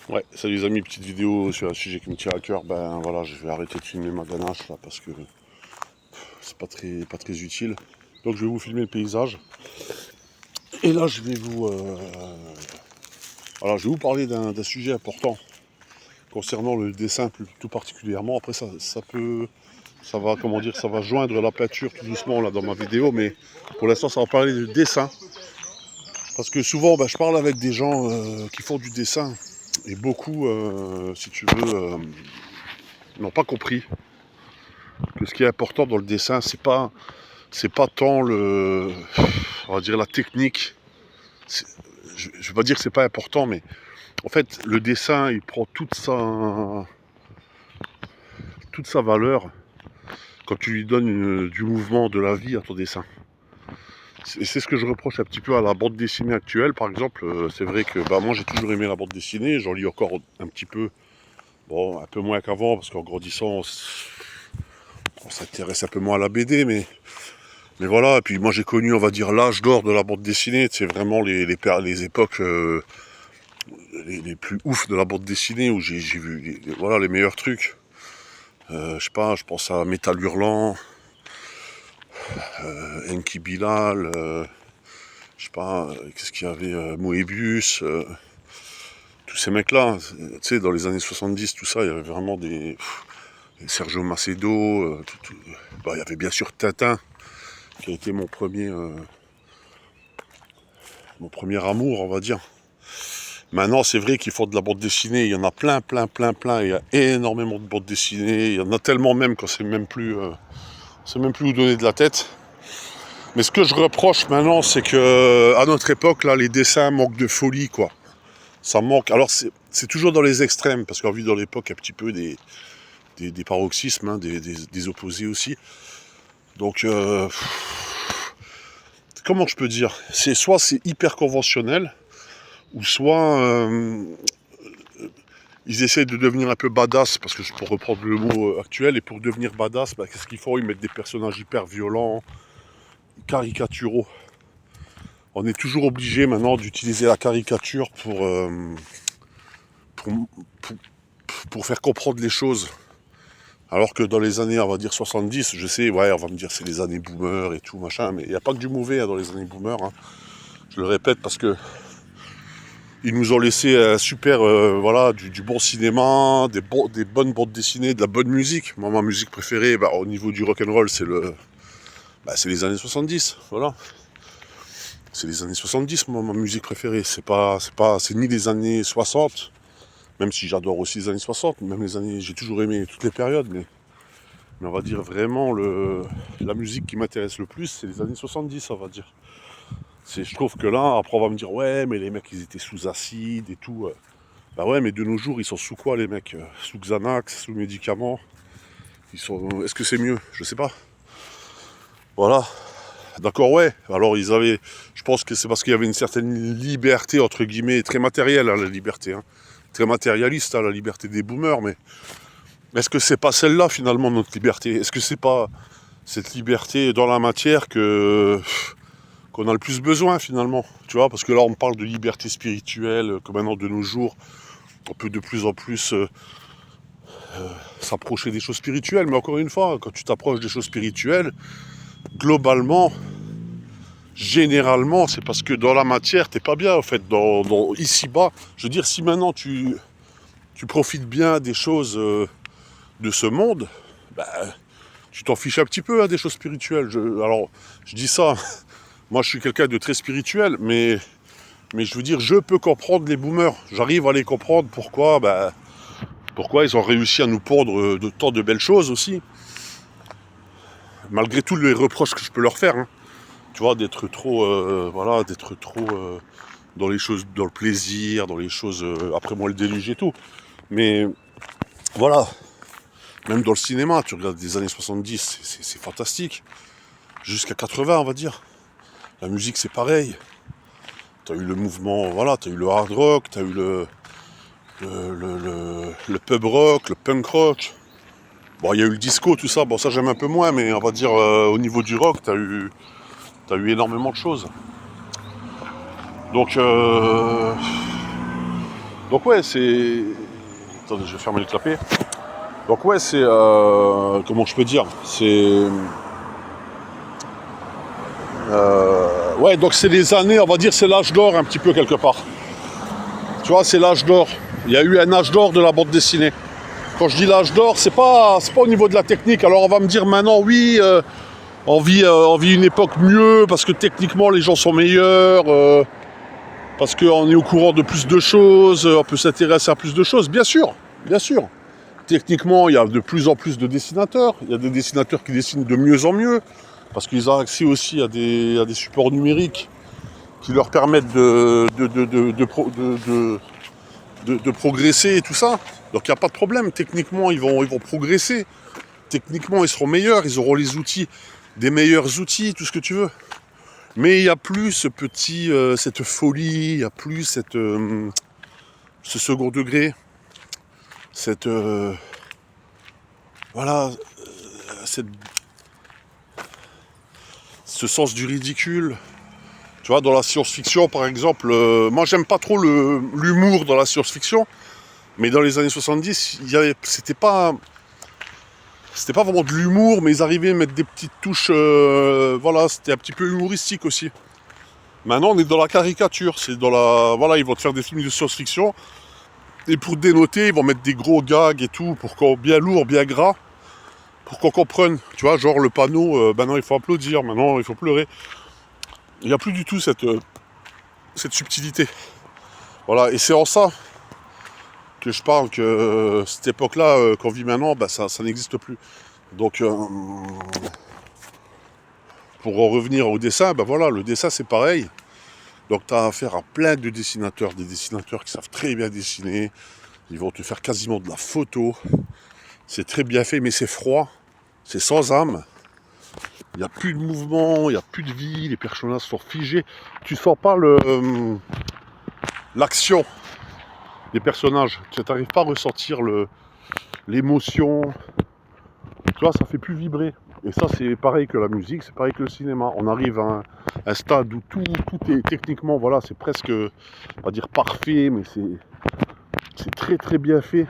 Ouais, salut les amis, petite vidéo sur un sujet qui me tient à cœur. Ben voilà, je vais arrêter de filmer ma ganache là parce que c'est pas très utile. Donc je vais vous filmer le paysage. Et là je vais vous parler d'un sujet important concernant le dessin tout particulièrement. Après ça va joindre la peinture tout doucement là dans ma vidéo, mais pour l'instant ça va parler de dessin. Parce que souvent je parle avec des gens qui font du dessin et beaucoup, si tu veux, n'ont pas compris que ce qui est important dans le dessin, c'est pas tant on va dire la technique. Je ne veux pas dire que c'est pas important, mais en fait, le dessin, il prend toute sa valeur quand tu lui donnes du mouvement, de la vie à ton dessin. C'est ce que je reproche un petit peu à la bande dessinée actuelle, par exemple. C'est vrai que moi, j'ai toujours aimé la bande dessinée, j'en lis encore un petit peu, bon, un peu moins qu'avant, parce qu'en grandissant, on s'intéresse un peu moins à la BD, mais voilà. Et puis moi, j'ai connu, on va dire, l'âge d'or de la bande dessinée. C'est vraiment les époques les plus ouf de la bande dessinée où j'ai vu voilà, les meilleurs trucs. Je sais pas, je pense à Métal Hurlant, Enki Bilal, je sais pas, qu'est-ce qu'il y avait, Moebius, tous ces mecs-là. Tu sais, dans les années 70, tout ça, il y avait vraiment Sergio Macedo, il y avait bien sûr Tintin, qui a été mon premier amour, on va dire. Maintenant, c'est vrai qu'ils font de la bande dessinée, il y en a plein, il y a énormément de bandes dessinées, il y en a tellement même qu'on sait même plus où donner de la tête. Mais ce que je reproche maintenant, c'est que à notre époque, là, les dessins manquent de folie, quoi. Ça manque. Alors, c'est toujours dans les extrêmes, parce qu'on vit dans l'époque un petit peu des paroxysmes, hein, des opposés aussi. Donc, comment je peux dire ? Soit c'est hyper conventionnel, ou soit ils essayent de devenir un peu badass, parce que pour reprendre le mot actuel, et pour devenir badass, qu'est-ce qu'ils font ? Ils mettent des personnages hyper violents, caricaturaux. On est toujours obligé maintenant d'utiliser la caricature pour, pour, pour faire comprendre les choses. Alors que dans les années, on va dire 70, je sais, ouais, on va me dire c'est les années boomer et tout, machin, mais il n'y a pas que du mauvais dans les années boomer. Hein. Je le répète parce que ils nous ont laissé un super, voilà, du bon cinéma, des bonnes bandes dessinées, de la bonne musique. Moi, ma musique préférée, au niveau du rock'n'roll, c'est les années 70, voilà. C'est les années 70, moi, ma musique préférée. C'est ni les années 60, même si j'adore aussi les années 60, même j'ai toujours aimé toutes les périodes, mais on va dire vraiment la musique qui m'intéresse le plus, c'est les années 70, on va dire. Je trouve que là, après on va me dire, ouais, mais les mecs, ils étaient sous acide et tout. Bah ouais, mais de nos jours, ils sont sous quoi, les mecs ? Sous Xanax, sous médicaments. Est-ce que c'est mieux ? Je sais pas. Voilà. D'accord, ouais. Alors je pense que c'est parce qu'il y avait une certaine liberté, entre guillemets, très matérielle, hein, la liberté. Hein. Très matérialiste, hein, la liberté des boomers, mais est-ce que c'est pas celle-là, finalement, notre liberté ? Est-ce que c'est pas cette liberté dans la matière qu'on a le plus besoin, finalement ? Tu vois, parce que là, on parle de liberté spirituelle, que maintenant, de nos jours, on peut de plus en plus s'approcher des choses spirituelles. Mais encore une fois, quand tu t'approches des choses spirituelles, globalement, généralement, c'est parce que dans la matière, t'es pas bien, en fait. Ici-bas, je veux dire, si maintenant tu profites bien des choses de ce monde, tu t'en fiches un petit peu, hein, des choses spirituelles. Alors, je dis ça, moi je suis quelqu'un de très spirituel, mais je veux dire, je peux comprendre les boomers. J'arrive à les comprendre pourquoi ils ont réussi à nous pondre de tant de belles choses aussi. Malgré tous les reproches que je peux leur faire. Hein. Tu vois, d'être trop dans les choses, dans le plaisir, dans les choses, après moi le déluge et tout. Mais voilà, même dans le cinéma, tu regardes des années 70, c'est fantastique. Jusqu'à 80, on va dire. La musique, c'est pareil. T'as eu le mouvement, voilà, t'as eu le hard rock, t'as eu le pub rock, le punk rock. Bon, il y a eu le disco, tout ça. Bon, ça j'aime un peu moins, mais on va dire au niveau du rock, t'as eu énormément de choses. Donc, Donc ouais, c'est... Attendez, je vais fermer le clapet. Donc ouais, c'est... comment je peux dire? C'est... ouais, donc c'est les années, on va dire, c'est l'âge d'or un petit peu quelque part. Tu vois, c'est l'âge d'or. Il y a eu un âge d'or de la bande dessinée. Quand je dis l'âge d'or, c'est pas au niveau de la technique. Alors on va me dire maintenant, oui, on vit une époque mieux parce que techniquement les gens sont meilleurs, parce qu'on est au courant de plus de choses, on peut s'intéresser à plus de choses. Bien sûr, bien sûr. Techniquement, il y a de plus en plus de dessinateurs. Il y a des dessinateurs qui dessinent de mieux en mieux parce qu'ils ont accès aussi à des supports numériques qui leur permettent de progresser et tout ça. Donc il n'y a pas de problème. Techniquement, ils vont progresser. Techniquement, ils seront meilleurs. Ils auront les outils, des meilleurs outils, tout ce que tu veux. Mais il n'y a plus ce petit, cette folie, il n'y a plus ce second degré, cette, voilà, ce sens du ridicule. Tu vois, dans la science-fiction, par exemple, moi j'aime pas trop l'humour dans la science-fiction, mais dans les années 70, c'était pas vraiment de l'humour, mais ils arrivaient à mettre des petites touches, voilà, c'était un petit peu humoristique aussi. Maintenant, on est dans la caricature, voilà, ils vont te faire des films de science-fiction, et pour dénoter, ils vont mettre des gros gags et tout, bien lourd, bien gras, pour qu'on comprenne, tu vois, genre le panneau, maintenant il faut applaudir, maintenant il faut pleurer. Il n'y a plus du tout cette subtilité. Voilà, et c'est en ça que je parle que cette époque-là, qu'on vit maintenant, bah, ça n'existe plus. Donc, pour en revenir au dessin, bah voilà, le dessin c'est pareil. Donc tu as affaire à plein de dessinateurs, des dessinateurs qui savent très bien dessiner. Ils vont te faire quasiment de la photo. C'est très bien fait, mais c'est froid. C'est sans âme. Il n'y a plus de mouvement, il n'y a plus de vie, les personnages sont figés. Tu ne sens pas l'action des personnages. Tu n'arrives pas à ressentir l'émotion. Tu vois, ça fait plus vibrer. Et ça, c'est pareil que la musique, c'est pareil que le cinéma. On arrive à un stade où tout est techniquement, voilà, c'est presque, on va dire parfait, mais c'est très très bien fait.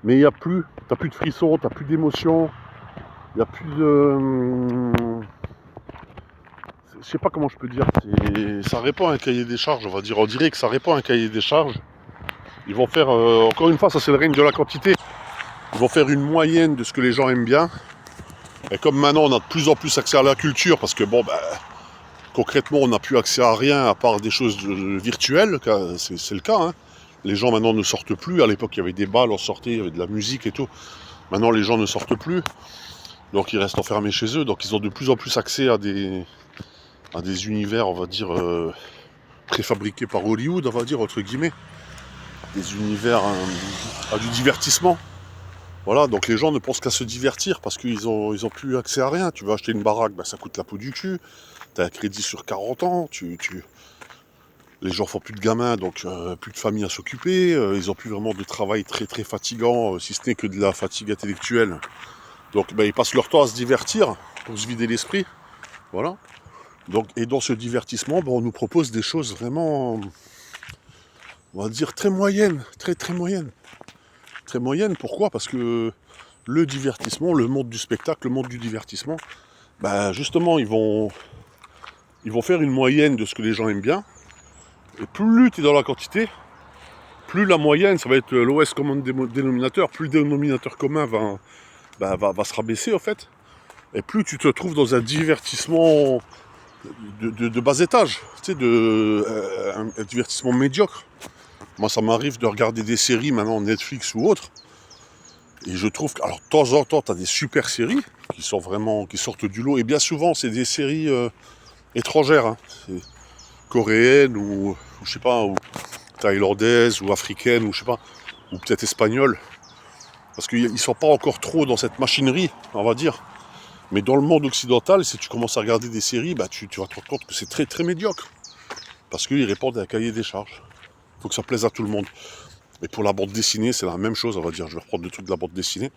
Mais il n'y a plus, t'as plus de frissons, t'as plus d'émotion, il n'y a plus de... Je sais pas comment je peux dire, ça répond à un cahier des charges, on va dire. On dirait que ça répond à un cahier des charges. Ils vont faire, encore une fois, ça c'est le règne de la quantité. Ils vont faire une moyenne de ce que les gens aiment bien. Et comme maintenant on a de plus en plus accès à la culture, parce que bon, ben, concrètement on n'a plus accès à rien à part des choses virtuelles, c'est le cas. Hein. Les gens maintenant ne sortent plus. À l'époque il y avait des balles, on sortait, il y avait de la musique et tout. Maintenant les gens ne sortent plus. Donc ils restent enfermés chez eux. Donc ils ont de plus en plus accès à des univers, on va dire, préfabriqués par Hollywood, on va dire, entre guillemets. Des univers à du divertissement. Voilà, donc les gens ne pensent qu'à se divertir parce qu'ils ont plus accès à rien. Tu vas acheter une baraque, bah, ça coûte la peau du cul. Tu as un crédit sur 40 ans. Les gens font plus de gamins, donc plus de famille à s'occuper. Ils ont plus vraiment de travail très très fatigant, si ce n'est que de la fatigue intellectuelle. Donc bah, ils passent leur temps à se divertir pour se vider l'esprit. Voilà. Donc, et dans ce divertissement, bah, on nous propose des choses vraiment, on va dire, très moyennes. Très très moyennes. Très moyenne, pourquoi? Parce que le divertissement, le monde du spectacle, le monde du divertissement, bah justement ils vont faire une moyenne de ce que les gens aiment bien. Et plus tu es dans la quantité, plus la moyenne, ça va être l'OS common dénominateur, plus le dénominateur commun va se rabaisser en fait. Et plus tu te trouves dans un divertissement de bas étage, tu sais, un divertissement médiocre. Moi ça m'arrive de regarder des séries maintenant Netflix ou autre. Et je trouve que, alors de temps en temps, tu as des super séries qui sortent du lot. Et bien souvent, c'est des séries étrangères, hein. C'est coréennes ou je sais pas, ou thaïlandaises ou africaines ou je sais pas, ou peut-être espagnoles. Parce qu'ils ne sont pas encore trop dans cette machinerie, on va dire. Mais dans le monde occidental, si tu commences à regarder des séries, bah tu vas te rendre compte que c'est très très médiocre. Parce qu'ils répondent à un cahier des charges. Il faut que ça plaise à tout le monde. Et pour la bande dessinée, c'est la même chose, on va dire. Je vais reprendre le truc de la bande dessinée.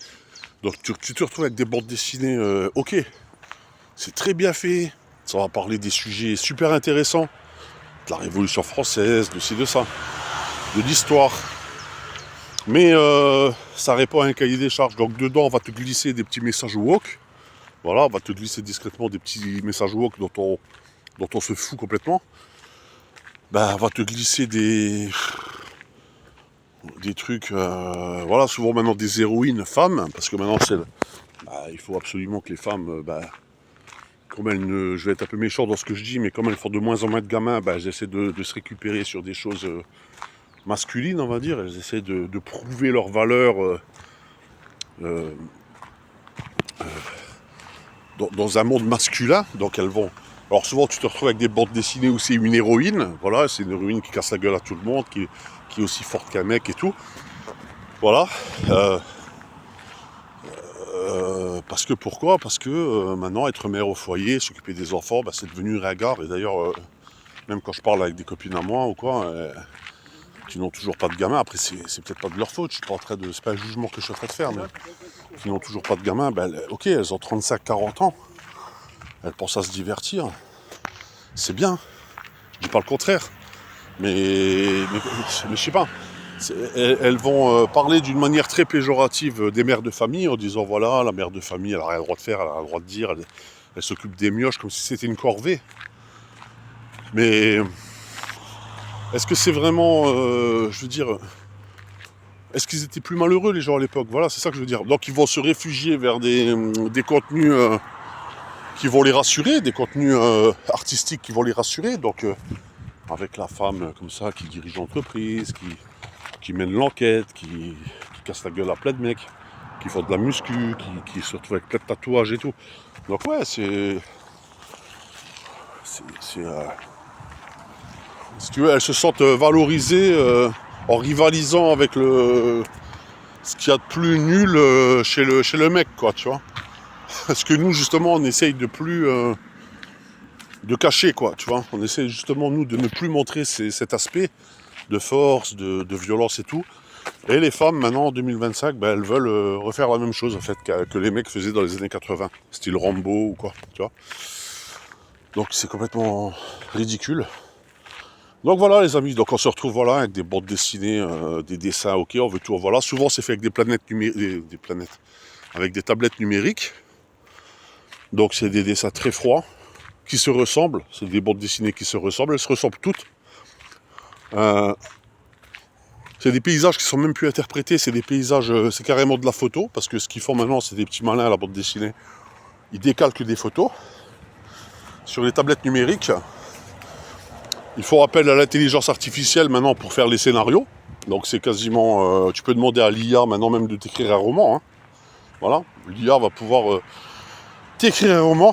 Donc tu te retrouves avec des bandes dessinées, ok, c'est très bien fait. Ça va parler des sujets super intéressants. De la Révolution française, de ci, de ça. de l'histoire. Mais ça répond à un cahier des charges. Donc dedans, on va te glisser des petits messages woke. Voilà, on va te glisser discrètement des petits messages woke dont on se fout complètement. Ben, on va te glisser des trucs, voilà, souvent maintenant des héroïnes femmes, parce que maintenant il faut absolument que les femmes, comme elles ne, je vais être un peu méchant dans ce que je dis, mais comme elles font de moins en moins de gamins, elles essaient de se récupérer sur des choses masculines, on va dire. Elles essaient de prouver leur valeur dans un monde masculin. Donc elles vont... Alors souvent tu te retrouves avec des bandes dessinées où c'est une héroïne, voilà, c'est une héroïne qui casse la gueule à tout le monde, qui est aussi forte qu'un mec et tout. Voilà. Parce que pourquoi ? Parce que maintenant être mère au foyer, s'occuper des enfants, c'est devenu ringard. Et d'ailleurs, même quand je parle avec des copines à moi ou quoi, qui n'ont toujours pas de gamin, après c'est peut-être pas de leur faute, je suis pas en train de. C'est pas un jugement que je suis en train de faire, mais qui n'ont toujours pas de gamin, ok, elles ont 35-40 ans, elles pensent à se divertir. C'est bien, je dis pas le contraire. Mais je sais pas. Elles vont parler d'une manière très péjorative des mères de famille en disant voilà, la mère de famille elle a rien le droit de faire, elle a rien le droit de dire, elle s'occupe des mioches comme si c'était une corvée. Mais est-ce que c'est vraiment, je veux dire, est-ce qu'ils étaient plus malheureux les gens à l'époque ? Voilà, c'est ça que je veux dire. Donc ils vont se réfugier vers des contenus qui vont les rassurer, des contenus artistiques qui vont les rassurer. Donc avec la femme comme ça qui dirige l'entreprise, qui mène l'enquête, qui casse la gueule à plein de mecs, qui font de la muscu, qui se retrouvent avec plein de tatouages et tout. Donc ouais, si tu veux, elles se sentent valorisées en rivalisant avec ce qu'il y a de plus nul chez le mec, quoi, tu vois. Parce que nous, justement, on essaye de plus... de cacher, quoi, tu vois. On essaie justement, nous, de ne plus montrer cet aspect de force, de violence et tout. Et les femmes, maintenant, en 2025, elles veulent refaire la même chose, en fait, que les mecs faisaient dans les années 80, style Rambo ou quoi, tu vois. Donc, c'est complètement ridicule. Donc, voilà, les amis, donc on se retrouve, voilà, avec des bandes dessinées, des dessins, ok, on veut tout, voilà. Souvent, c'est fait avec des planètes avec des tablettes numériques. Donc, c'est des dessins très froids, qui se ressemblent, c'est des bandes dessinées qui se ressemblent, elles se ressemblent toutes. C'est des paysages qui sont même plus interprétés, c'est des paysages, c'est carrément de la photo, parce que ce qu'ils font maintenant, c'est des petits malins à la bande dessinée. Ils décalquent des photos sur les tablettes numériques. Ils font appel à l'intelligence artificielle maintenant pour faire les scénarios. Donc c'est quasiment, tu peux demander à l'IA maintenant même de t'écrire un roman. Hein. Voilà, l'IA va pouvoir t'écrire un roman.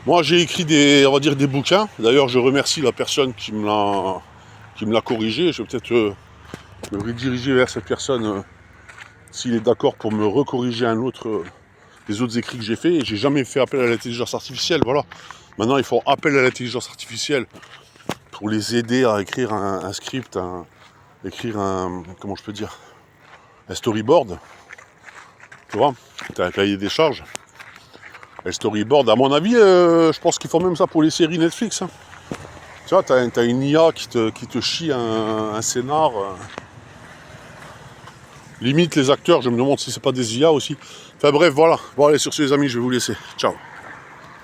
Moi j'ai écrit des bouquins. D'ailleurs je remercie la personne qui me l'a corrigé. Je vais peut-être me rediriger vers cette personne s'il est d'accord pour me recorriger des autres écrits que j'ai fait. Et j'ai jamais fait appel à l'intelligence artificielle. Voilà. Maintenant ils font appel à l'intelligence artificielle pour les aider à écrire un script, comment je peux dire, un storyboard. Tu vois, tu as un cahier des charges. Et le storyboard, à mon avis, je pense qu'ils font même ça pour les séries Netflix. Hein. Tu vois, t'as une IA qui te chie un scénar. Limite les acteurs, je me demande si c'est pas des IA aussi. Enfin bref, voilà. Bon allez, sur ce les amis, je vais vous laisser. Ciao.